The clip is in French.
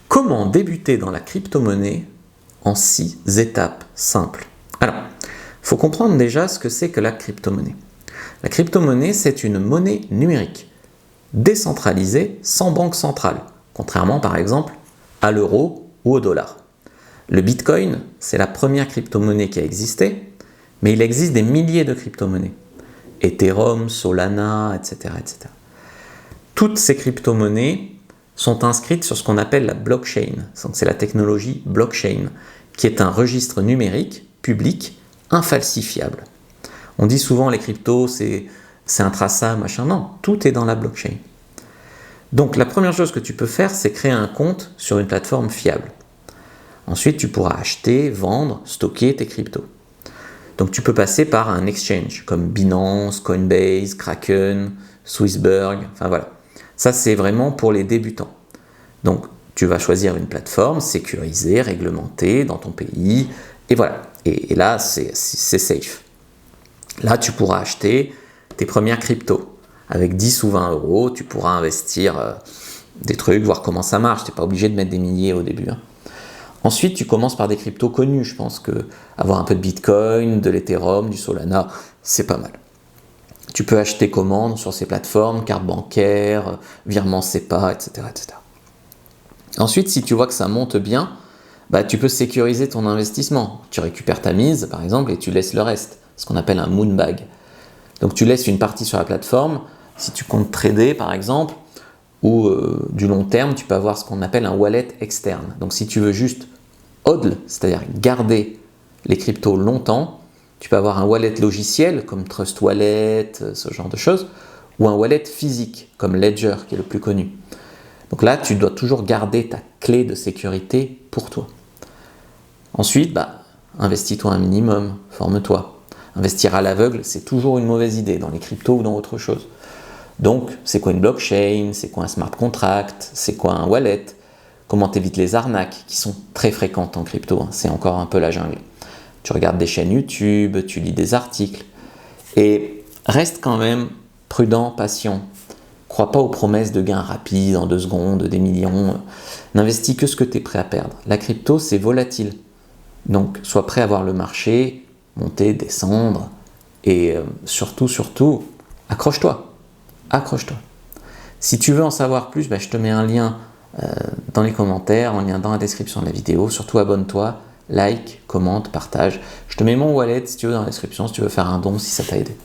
Comment débuter dans la crypto-monnaie en 6 étapes simples? Alors, il faut comprendre déjà ce que c'est que la crypto-monnaie. La crypto-monnaie, c'est une monnaie numérique, décentralisée, sans banque centrale, contrairement par exemple à l'euro ou au dollar. Le Bitcoin, c'est la première crypto-monnaie qui a existé, mais il existe des milliers de crypto-monnaies. Ethereum, Solana, etc., etc. Toutes ces crypto-monnaies sont inscrites sur ce qu'on appelle la blockchain. Donc c'est la technologie blockchain, qui est un registre numérique, public, infalsifiable. On dit souvent les cryptos, c'est intraçable, machin. Non, tout est dans la blockchain. Donc la première chose que tu peux faire, c'est créer un compte sur une plateforme fiable. Ensuite, tu pourras acheter, vendre, stocker tes cryptos. Donc tu peux passer par un exchange comme Binance, Coinbase, Kraken, Swissberg, enfin voilà. Ça, c'est vraiment pour les débutants. Donc, tu vas choisir une plateforme sécurisée, réglementée dans ton pays, et voilà. Et là, c'est safe. Là, tu pourras acheter tes premières cryptos. Avec 10 ou 20 euros, tu pourras investir des trucs, voir comment ça marche. Tu n'es pas obligé de mettre des milliers au début. Ensuite, tu commences par des cryptos connus. Je pense que avoir un peu de Bitcoin, de l'Ethereum, du Solana, c'est pas mal. Tu peux acheter commandes sur ces plateformes, carte bancaire, virement SEPA, etc., etc. Ensuite, si tu vois que ça monte bien, tu peux sécuriser ton investissement. Tu récupères ta mise, par exemple, et tu laisses le reste, ce qu'on appelle un moonbag. Donc tu laisses une partie sur la plateforme. Si tu comptes trader, par exemple, ou du long terme, tu peux avoir ce qu'on appelle un wallet externe. Donc si tu veux juste hodl, c'est-à-dire garder les cryptos longtemps, tu peux avoir un wallet logiciel comme Trust Wallet, ce genre de choses, ou un wallet physique comme Ledger qui est le plus connu. Donc là, tu dois toujours garder ta clé de sécurité pour toi. Ensuite, investis-toi un minimum, forme-toi. Investir à l'aveugle, c'est toujours une mauvaise idée dans les cryptos ou dans autre chose. Donc, c'est quoi une blockchain? C'est quoi un smart contract? C'est quoi un wallet? Comment t'évites les arnaques qui sont très fréquentes en crypto? C'est encore un peu la jungle. Tu regardes des chaînes YouTube, tu lis des articles. Et reste quand même prudent, patient. Crois pas aux promesses de gains rapides en 2 secondes, des millions. N'investis que ce que tu es prêt à perdre. La crypto, c'est volatile. Donc, sois prêt à voir le marché monter, descendre. Et surtout, accroche-toi. Accroche-toi. Si tu veux en savoir plus, je te mets un lien dans les commentaires, un lien dans la description de la vidéo. Surtout, abonne-toi, like, commente, partage. Je te mets mon wallet si tu veux dans la description, si tu veux faire un don, si ça t'a aidé.